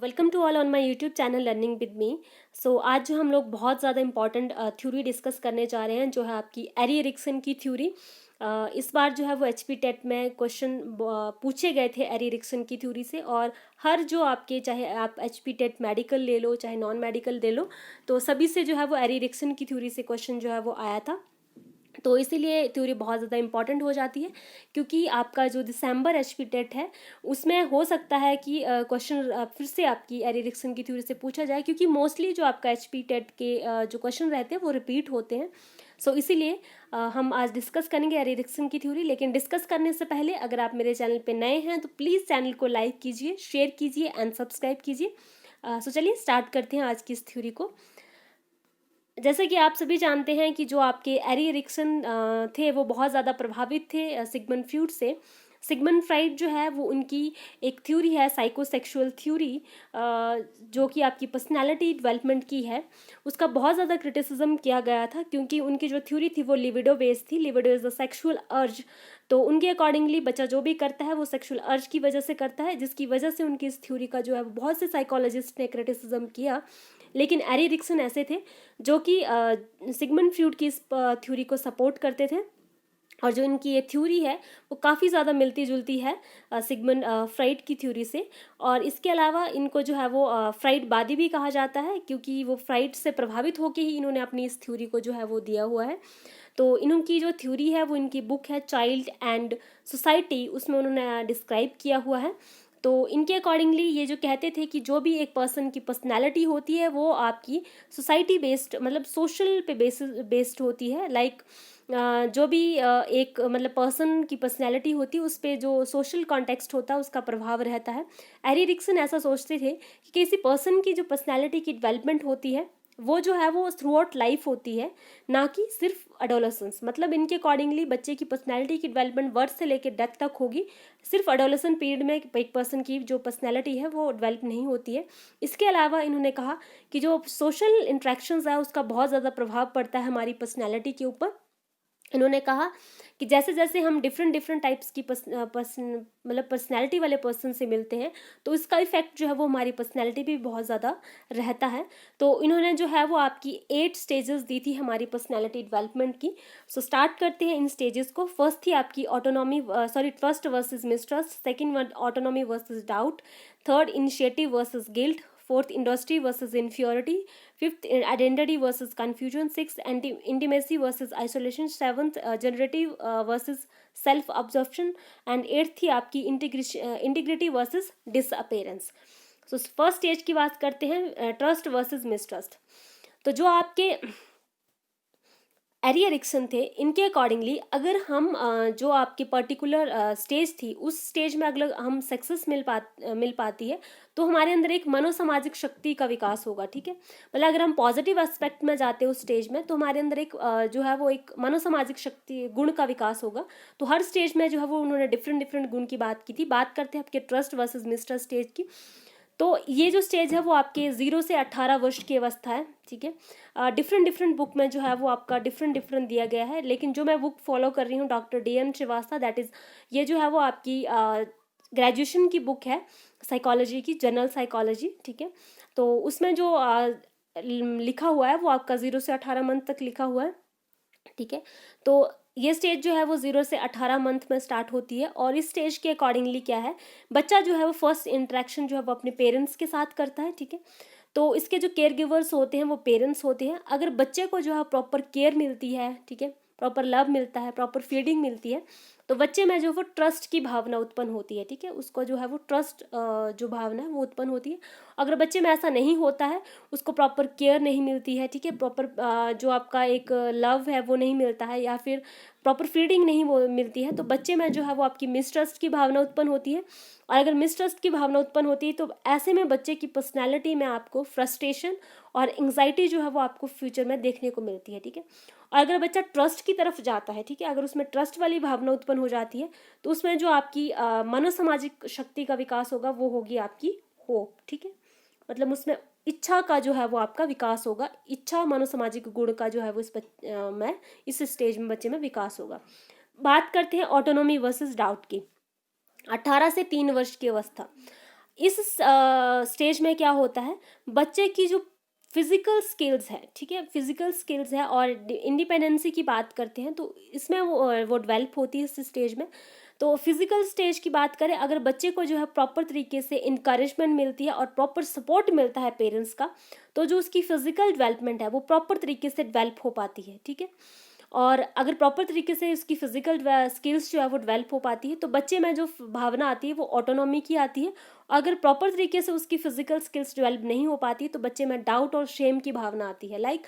Welcome to all on my YouTube channel learning with me. So आज जो हम लोग बहुत ज़्यादा इंपॉर्टेंट थ्योरी डिस्कस करने जा रहे हैं, जो है आपकी एरी एरिक्सन की थ्योरी। इस बार जो है वो एचपी टेट में क्वेश्चन पूछे गए थे एरी एरिक्सन की थ्योरी से। और हर जो आपके, चाहे आप एचपी टेट मेडिकल ले लो चाहे नॉन मेडिकल ले लो, तो सभी से जो है वो एरी एरिक्सन की थ्योरी से क्वेश्चन जो है वो आया था। तो इसीलिए थ्योरी बहुत ज़्यादा इंपॉर्टेंट हो जाती है, क्योंकि आपका जो दिसंबर एचपी टेट है उसमें हो सकता है कि क्वेश्चन फिर से आपकी एरी एरिक्सन की थ्योरी से पूछा जाए, क्योंकि मोस्टली जो आपका एचपी टेट के जो क्वेश्चन रहते हैं वो रिपीट होते हैं। सो इसीलिए हम आज डिस्कस करेंगे एरी एरिक्सन की थ्योरी। लेकिन डिस्कस करने से पहले अगर आप मेरे चैनल पे नए हैं तो प्लीज़ चैनल को लाइक कीजिए, शेयर कीजिए एंड सब्सक्राइब कीजिए। सो चलिए स्टार्ट करते हैं आज की इस थ्योरी को। जैसे कि आप सभी जानते हैं कि जो आपके एरी एरिक्सन थे वो बहुत ज़्यादा प्रभावित थे सिगमंड फ्रॉइड से। सिगमंड फ्रॉइड जो है वो उनकी एक थ्योरी है साइकोसेक्सुअल थ्योरी, जो कि आपकी पर्सनालिटी डेवलपमेंट की है। उसका बहुत ज़्यादा क्रिटिसिज्म किया गया था, क्योंकि उनकी जो थ्योरी थी वो लिबिडो बेस्ड थी। लिबिडो इज़ द सेक्सुअल अर्ज। तो उनके अकॉर्डिंगली बच्चा जो भी करता है वो सेक्सुअल अर्ज की वजह से करता है, जिसकी वजह से उनकी इस थ्योरी का जो है बहुत से साइकोलॉजिस्ट ने क्रिटिसिज्म किया। लेकिन एरी एरिक्सन ऐसे थे जो कि सिगमंड फ्रॉइड की इस थ्योरी को सपोर्ट करते थे। और जो इनकी ये थ्योरी है वो काफ़ी ज़्यादा मिलती जुलती है सिगमंड फ्रॉइड की थ्योरी से। और इसके अलावा इनको जो है वो फ्रॉइडवादी भी कहा जाता है, क्योंकि वो फ्रॉइड से प्रभावित होकर ही इन्होंने अपनी इस थ्योरी को जो है वो दिया हुआ है। तो इनकी जो थ्योरी है वो इनकी बुक है चाइल्ड एंड सोसाइटी, उसमें उन्होंने डिस्क्राइब किया हुआ है। तो इनके अकॉर्डिंगली ये जो कहते थे कि जो भी एक पर्सन की पर्सनैलिटी होती है वो आपकी सोसाइटी बेस्ड, मतलब सोशल पे बेस्ड होती है। लाइक जो भी एक मतलब पर्सन की पर्सनैलिटी होती है उस पर जो सोशल कॉन्टेक्स्ट होता है उसका प्रभाव रहता है। एरी एरिक्सन ऐसा सोचते थे कि किसी पर्सन की जो पर्सनैलिटी की डेवलपमेंट होती है वो जो है वो थ्रू आउट लाइफ होती है, ना कि सिर्फ एडोलेसेंस। मतलब इनके अकॉर्डिंगली बच्चे की पर्सनैलिटी की डेवलपमेंट बर्थ से लेकर डेथ तक होगी। सिर्फ एडोलेसेंट पीरियड में एक पर्सन की जो पर्सनैलिटी है वो डेवलप नहीं होती है। इसके अलावा इन्होंने कहा कि जो सोशल इंट्रैक्शंस है उसका बहुत ज़्यादा प्रभाव पड़ता है हमारी पर्सनैलिटी के ऊपर। इन्होंने कहा कि जैसे जैसे हम डिफरेंट डिफरेंट टाइप्स की मतलब पर्सनैलिटी वाले पर्सन से मिलते हैं तो इसका इफेक्ट जो है वो हमारी पर्सनैलिटी भी बहुत ज़्यादा रहता है। तो इन्होंने जो है वो आपकी 8 स्टेजेस दी थी हमारी पर्सनैलिटी डेवलपमेंट की। सो स्टार्ट करते हैं इन स्टेजेस को। फर्स्ट थी आपकी autonomy trust versus mistrust. Second one autonomy versus doubt. Third initiative versus guilt. Fourth industry versus inferiority. Fifth identity versus confusion. Six intimacy versus isolation. Seventh generative versus self absorption. And eighth थी आपकी integrity versus disappearance. So first stage की बात करते हैं, trust versus mistrust. तो जो आपके एरी Ericsson थे इनके अकॉर्डिंगली अगर हम जो आपकी पर्टिकुलर स्टेज थी उस स्टेज में अगर हम सक्सेस मिल पाती है तो हमारे अंदर एक मनोसामाजिक शक्ति का विकास होगा। ठीक है, मतलब अगर हम पॉजिटिव एस्पेक्ट में जाते हैं उस स्टेज में तो हमारे अंदर एक जो है वो एक मनोसामाजिक शक्ति गुण का विकास होगा। तो हर स्टेज में जो है वो उन्होंने डिफरेंट डिफरेंट गुण की बात की थी। बात करते हैं आपके ट्रस्ट वर्सेस मिसट्रस्ट स्टेज की। तो ये जो स्टेज है वो आपके 0 से 18 वर्ष की अवस्था है। ठीक है, डिफरेंट डिफरेंट बुक में जो है वो आपका डिफरेंट डिफरेंट दिया गया है, लेकिन जो मैं बुक फॉलो कर रही हूँ doctor DM Shrivastava, that is ये जो है वो आपकी ग्रेजुएशन की बुक है साइकोलॉजी की, जनरल साइकोलॉजी। ठीक है, तो उसमें जो लिखा हुआ है वो आपका 0 से 18 मंथ तक लिखा हुआ है। ठीक है, तो ये स्टेज जो है वो 0 से 18 मंथ में स्टार्ट होती है। और इस स्टेज के अकॉर्डिंगली क्या है, बच्चा जो है वो फर्स्ट इंटरेक्शन जो है वो अपने पेरेंट्स के साथ करता है। ठीक है, तो इसके जो केयर गिवर्स होते हैं वो पेरेंट्स होते हैं। अगर बच्चे को जो है प्रॉपर केयर मिलती है, ठीक है, प्रॉपर लव मिलता है, प्रॉपर फीडिंग मिलती है, तो बच्चे में जो वो ट्रस्ट की भावना उत्पन्न होती है। ठीक है, उसको जो है वो ट्रस्ट जो भावना है वो उत्पन्न होती है। अगर बच्चे में ऐसा नहीं होता है, उसको प्रॉपर केयर नहीं मिलती है, ठीक है, प्रॉपर जो आपका एक लव है वो नहीं मिलता है, या फिर प्रॉपर फीडिंग नहीं वो मिलती है, तो बच्चे में जो है वो आपकी मिसट्रस्ट की भावना उत्पन्न होती है। और अगर मिसट्रस्ट की भावना उत्पन्न होती है तो ऐसे में बच्चे की पर्सनैलिटी में आपको फ्रस्ट्रेशन और एंग्जाइटी जो है वो आपको फ्यूचर में देखने को मिलती है। ठीक है, और अगर बच्चा ट्रस्ट की तरफ जाता है, ठीक है, अगर उसमें ट्रस्ट वाली भावना उत्पन्न हो जाती है तो उसमें जो आपकी मनोसामाजिक शक्ति का विकास होगा वो होगी आपकी होप। ठीक है, मतलब उसमें इच्छा का जो है वो आपका विकास होगा। इच्छा मनोसामाजिक गुण का जो है वो इस स्टेज में बच्चे में विकास होगा। बात करते हैं ऑटोनॉमी वर्सेस डाउट की। 18 से 3 वर्ष की अवस्था, इस स्टेज में क्या होता है, बच्चे की जो फिजिकल स्किल्स है, ठीक है, फिजिकल स्किल्स है और इंडिपेंडेंसी की बात करते हैं तो इसमें वो डेवलप होती है इस स्टेज में। तो फिजिकल स्टेज की बात करें, अगर बच्चे को जो है प्रॉपर तरीके से इनकरेजमेंट मिलती है और प्रॉपर सपोर्ट मिलता है पेरेंट्स का, तो जो उसकी फिजिकल डेवलपमेंट है वो प्रॉपर तरीके से डेवलप हो पाती है, ठीक है। और अगर प्रॉपर तरीके से उसकी फिजिकल स्किल्स जो है वो डेवलप हो पाती है तो बच्चे में जो भावना आती है वो ऑटोनॉमी की आती है। अगर प्रॉपर तरीके से उसकी फिजिकल स्किल्स डेवलप नहीं हो पाती तो बच्चे में डाउट और शेम की भावना आती है। लाइक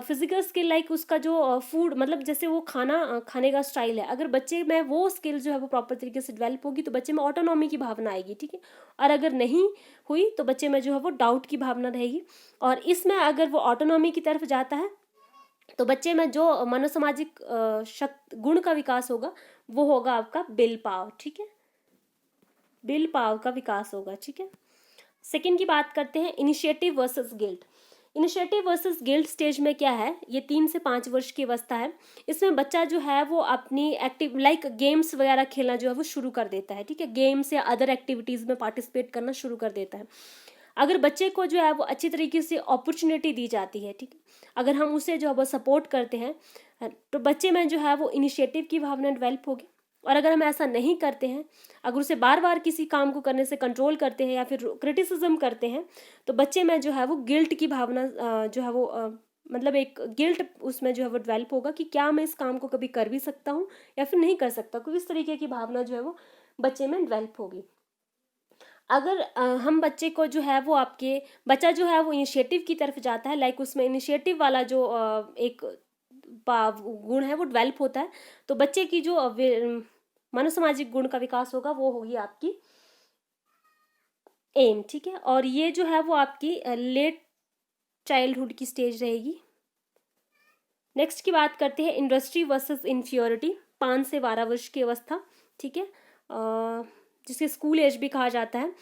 फिजिकल स्किल, लाइक उसका जो फूड, मतलब जैसे वो खाना खाने का स्टाइल है, अगर बच्चे में वो स्किल जो है वो प्रॉपर तरीके से डेवलप होगी तो बच्चे में ऑटोनॉमी की भावना आएगी, ठीक है। और अगर नहीं हुई तो बच्चे में जो है वो डाउट की भावना रहेगी। और इसमें अगर वो ऑटोनॉमी की तरफ जाता है तो बच्चे में जो मनोसामाजिक गुण का विकास होगा वो होगा आपका बिल पाव, ठीक है, बिल पाव का विकास होगा, ठीक है। सेकंड की बात करते हैं, initiative versus guilt. Initiative versus guilt stage में क्या है, ये 3 से 5 वर्ष की अवस्था है। इसमें बच्चा जो है वो अपनी एक्टिव लाइक गेम्स वगैरह खेलना जो है वो शुरू कर देता है, ठीक है, गेम्स या अदर एक्टिविटीज़ में पार्टिसिपेट करना शुरू कर देता है। अगर बच्चे को जो है वो अच्छी तरीके से अपॉर्चुनिटी दी जाती है, ठीक है, अगर हम उसे जो है वो सपोर्ट करते हैं तो बच्चे में जो है वो इनिशिएटिव की भावना डेवलप होगी। और अगर हम ऐसा नहीं करते हैं, अगर उसे बार बार किसी काम को करने से कंट्रोल करते हैं या फिर क्रिटिसिज्म करते हैं तो बच्चे में जो है वो गिल्ट की भावना जो है वो मतलब एक गिल्ट उसमें जो है वो डेवलप होगा कि क्या मैं इस काम को कभी कर भी सकता हूँ या फिर नहीं कर सकता, कोई इस तरीके की भावना जो है वो बच्चे में डेवलप होगी। अगर हम बच्चे को जो है वो आपके बच्चा जो है वो इनिशिएटिव की तरफ जाता है, लाइक उसमें इनिशिएटिव वाला जो एक गुण है वो डेवलप होता है तो बच्चे की जो मनोसामाजिक गुण का विकास होगा वो होगी आपकी एम, ठीक है। और ये जो है वो आपकी लेट चाइल्डहुड की स्टेज रहेगी। नेक्स्ट की बात करते हैं, इंडस्ट्री वर्सेस इंफियोरिटी, 5 से 12 वर्ष की अवस्था, ठीक है, जिसे स्कूल एज भी कहा जाता है।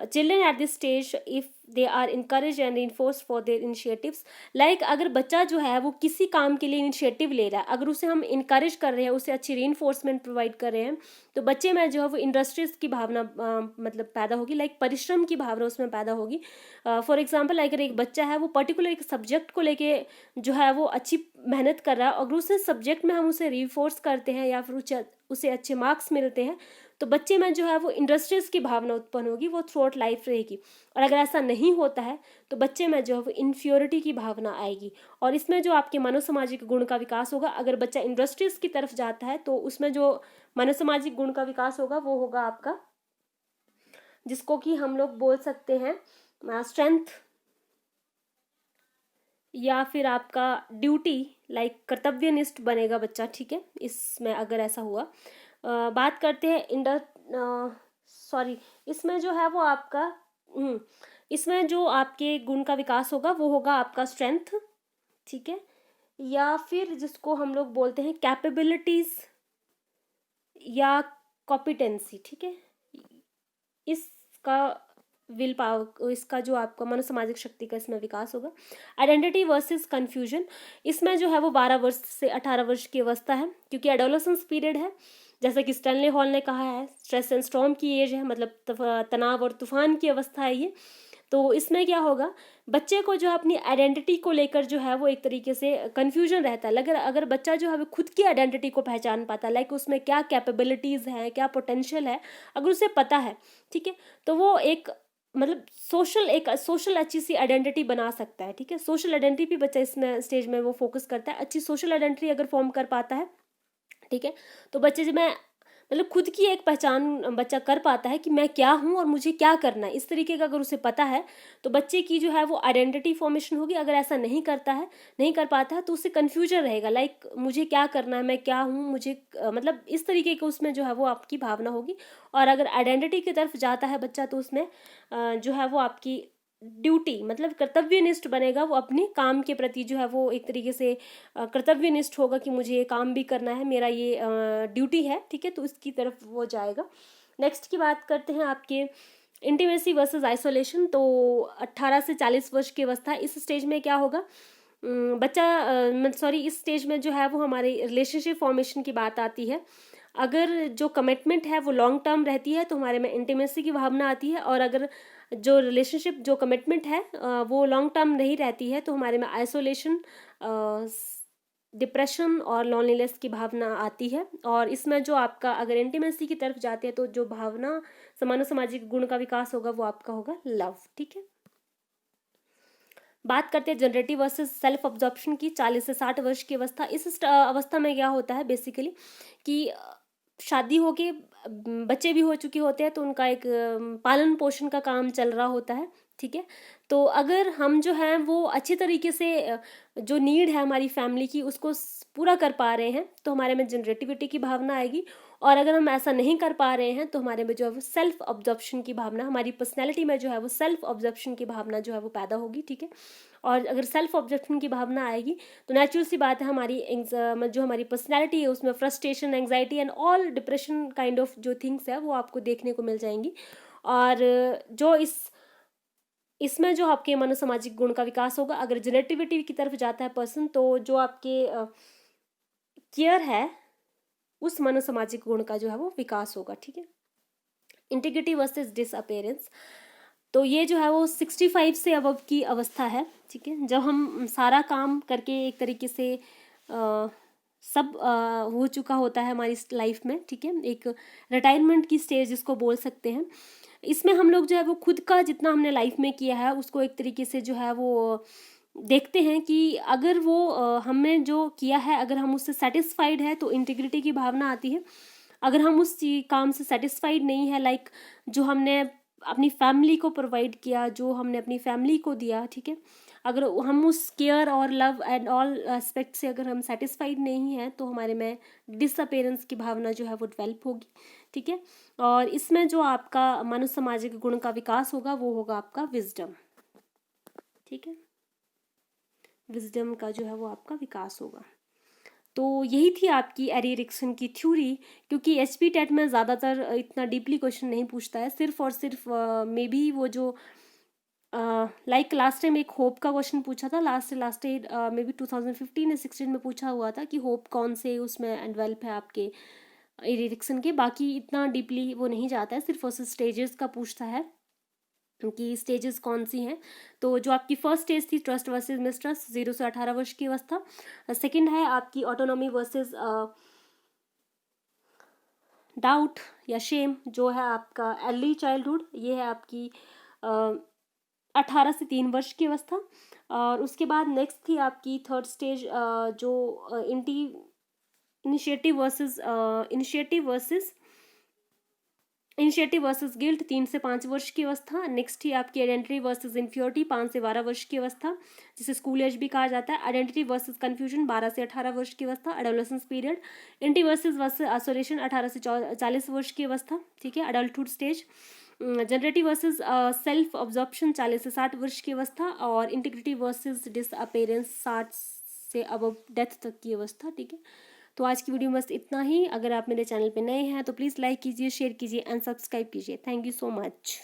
Children at this stage if they are encourage and enforce for their initiatives, like अगर बच्चा जो है वो किसी काम के लिए इनिशिएटिव ले रहा है, अगर उसे हम इनकरेज कर रहे हैं, उसे अच्छी रीइंफोर्समेंट प्रोवाइड कर रहे हैं तो बच्चे में जो है वो इंडस्ट्रीज की भावना मतलब पैदा होगी, लाइक परिश्रम की भावना उसमें पैदा होगी। फॉर एग्जाम्पल, अगर एक बच्चा है वो पर्टिकुलर एक सब्जेक्ट को लेके जो है वो अच्छी मेहनत कर रहा है, अगर उसे सब्जेक्ट में हम उसे रीइंफोर्स करते हैं या फिर उसे अच्छे मार्क्स मिलते हैं तो बच्चे में जो है वो इंडस्ट्रीज की भावना उत्पन्न होगी, वो थ्रू आउट लाइफ रहेगी। और अगर ऐसा नहीं होता है तो बच्चे में जो है वो इन्फ्योरिटी की भावना आएगी। और इसमें जो आपके मनोसामाजिक गुण का विकास होगा, अगर बच्चा इंडस्ट्रीज की तरफ जाता है तो उसमें जो मनोसामाजिक गुण का विकास होगा वो होगा आपका, जिसको कि हम लोग बोल सकते हैं स्ट्रेंथ या फिर आपका ड्यूटी, लाइक कर्तव्यनिष्ठ बनेगा बच्चा, ठीक है, इसमें अगर ऐसा हुआ। बात करते हैं इसमें जो है वो आपका इसमें जो आपके गुण का विकास होगा वो होगा आपका स्ट्रेंथ, ठीक है, या फिर जिसको हम लोग बोलते हैं कैपेबिलिटीज या कॉम्पिटेंसी, ठीक है, इसका विल पावर, इसका जो आपका मनोसामाजिक शक्ति का इसमें विकास होगा। आइडेंटिटी वर्सेस कंफ्यूजन, इसमें जो है वो 12 वर्ष से 18 वर्ष की अवस्था है, क्योंकि एडोलेसेंस पीरियड है, जैसा कि स्टैनले हॉल ने कहा है स्ट्रेस एंड स्टॉर्म की एज है, मतलब तनाव और तूफान की अवस्था है ये। तो इसमें क्या होगा, बच्चे को जो अपनी आइडेंटिटी को लेकर जो है वो एक तरीके से कन्फ्यूजन रहता है। अगर बच्चा जो है वो खुद की आइडेंटिटी को पहचान पाता है, लाइक उसमें क्या कैपेबिलिटीज़ हैं, क्या पोटेंशियल है, अगर उसे पता है, ठीक है, तो वो एक मतलब सोशल अच्छी सी आइडेंटिटी बना सकता है, ठीक है। सोशल आइडेंटिटी भी बच्चा इसमें स्टेज में वो फोकस करता है, अच्छी सोशल आइडेंटिटी अगर फॉर्म कर पाता है, ठीक है, तो बच्चे में मतलब खुद की एक पहचान बच्चा कर पाता है कि मैं क्या हूँ और मुझे क्या करना है, इस तरीके का अगर उसे पता है तो बच्चे की जो है वो आइडेंटिटी फॉर्मेशन होगी। अगर ऐसा नहीं कर पाता है तो उससे कन्फ्यूजन रहेगा, लाइक मुझे क्या करना है, मैं क्या हूँ, मुझे मतलब इस तरीके का उसमें जो है वो आपकी भावना होगी। और अगर आइडेंटिटी की तरफ जाता है बच्चा तो उसमें जो है वो आपकी ड्यूटी मतलब कर्तव्यनिष्ठ बनेगा, वो अपने काम के प्रति जो है वो एक तरीके से कर्तव्यनिष्ठ होगा कि मुझे ये काम भी करना है, मेरा ये ड्यूटी है, ठीक है, तो इसकी तरफ वो जाएगा। नेक्स्ट की बात करते हैं आपके इंटीमेसी वर्सेस आइसोलेशन, तो 18 से 40 वर्ष की अवस्था, इस स्टेज में क्या होगा, इस स्टेज में जो है वो हमारे रिलेशनशिप फॉर्मेशन की बात आती है। अगर जो कमिटमेंट है वो लॉन्ग टर्म रहती है तो हमारे में इंटीमेसी की भावना आती है, और अगर जो रिलेशनशिप जो कमिटमेंट है वो लॉन्ग टर्म नहीं रहती है तो हमारे में आइसोलेशन, डिप्रेशन और लॉनलीनेस की भावना आती है। और इसमें जो आपका अगर इंटीमेसी की तरफ जाते हैं तो जो भावना मानव सामाजिक गुण का विकास होगा वो आपका होगा लव। ठीक है, बात करते हैं जनरेटिव वर्सेस सेल्फ ऑब्जॉर्प्शन की, 40 से 60 वर्ष की अवस्था। इस अवस्था में क्या होता है बेसिकली कि शादी हो के बच्चे भी हो चुके होते हैं तो उनका एक पालन पोषण का काम चल रहा होता है। ठीक है, तो अगर हम जो है वो अच्छे तरीके से जो नीड है हमारी फैमिली की उसको पूरा कर पा रहे हैं तो हमारे में जनरेटिविटी की भावना आएगी, और अगर हम ऐसा नहीं कर पा रहे हैं तो हमारे में जो है वो सेल्फ ऑब्जॉर्प्शन की भावना, हमारी पर्सनैलिटी में जो है वो सेल्फ ऑब्जॉर्प्शन की भावना जो है वो पैदा होगी। ठीक है, और अगर सेल्फ ऑब्जॉर्प्शन की भावना आएगी तो नेचुरल सी बात है हमारी जो हमारी पर्सनैलिटी है उसमें frustration, anxiety and all depression kind of जो थिंग्स है वो आपको देखने को मिल जाएंगी। और जो इसमें जो आपके मनोसामाजिक गुण का विकास होगा, अगर जनरेटिविटी की तरफ जाता है पर्सन तो जो आपके केयर है उस मनोसामाजिक गुण का जो है वो विकास होगा। ठीक है, इंटीग्रिटी वर्सेस डिसअपेरेंस, तो ये जो है वो 65 से अबव की अवस्था है। ठीक है, जब हम सारा काम करके एक तरीके से सब हो चुका होता है हमारी लाइफ में। ठीक है, एक रिटायरमेंट की स्टेज जिसको बोल सकते हैं। इसमें हम लोग जो है वो खुद का जितना हमने लाइफ में किया है उसको एक तरीके से जो है वो देखते हैं कि अगर वो हमने जो किया है अगर हम उससे सेटिस्फाइड है तो इंटीग्रिटी की भावना आती है। अगर हम उस काम से सेटिस्फाइड नहीं है, लाइक जो हमने अपनी फैमिली को प्रोवाइड किया, जो हमने अपनी फैमिली को दिया, ठीक है, अगर हम उस केयर और लव एंड ऑल एस्पेक्ट से अगर हम सेटिस्फाइड नहीं हैं तो हमारे में डिसअपेरेंस की भावना जो है वो डेवलप होगी। ठीक है, और इसमें जो आपका मनुष्य सामाजिक गुण का विकास होगा वो होगा आपका विजडम। ठीक है, विजडम का जो है वो आपका विकास होगा। तो यही थी आपकी एरी एरिक्सन की थ्योरी। क्योंकि एचपी टेट में ज़्यादातर इतना डीपली क्वेश्चन नहीं पूछता है, सिर्फ और सिर्फ मे बी वो जो लाइक लास्ट टाइम एक होप का क्वेश्चन पूछा था, लास्ट मे बी 2015 या 16 में पूछा हुआ था कि होप कौन से उसमें डेवलप है आपके एरी एरिक्सन के। बाकी इतना डीपली वो नहीं जाता है, सिर्फ और सिर्फ स्टेजेस का पूछता है कि स्टेजेस कौन सी हैं। तो जो आपकी फर्स्ट स्टेज थी ट्रस्ट वर्सेस मिसट्रस्ट, 0 से 18 वर्ष की अवस्था। सेकंड है आपकी ऑटोनॉमी वर्सेस डाउट या शेम, जो है आपका अर्ली चाइल्डहुड, ये है आपकी 18 से 3 वर्ष की अवस्था। और उसके बाद नेक्स्ट थी आपकी थर्ड स्टेज जो इनिशिएटिव वर्सेस गिल्ट, 3 से 5 वर्ष की अवस्था। नेक्स्ट ही आपकी आइडेंटिटी वर्सेस इन्फ्योरिटी, 5 से 12 वर्ष की अवस्था, जिसे स्कूल एज भी कहा जाता है। आइडेंटिटी वर्सेस कंफ्यूजन, 12 से 18 वर्ष की अवस्था, एडोलेसेंस पीरियड। इंटी वर्सेस आइसोलेशन, 18 से 40 वर्ष की अवस्था। ठीक है, adulthood stage. Generative versus self absorption, 40 से 60 वर्ष की अवस्था। और इंटीग्रिटी वर्सेस डिसअपेरेंस, 60 से अब डेथ तक की अवस्था। ठीक है, तो आज की वीडियो में बस इतना ही। अगर आप मेरे चैनल पे नए हैं तो प्लीज़ लाइक कीजिए, शेयर कीजिए एंड सब्सक्राइब कीजिए। Thank you so much.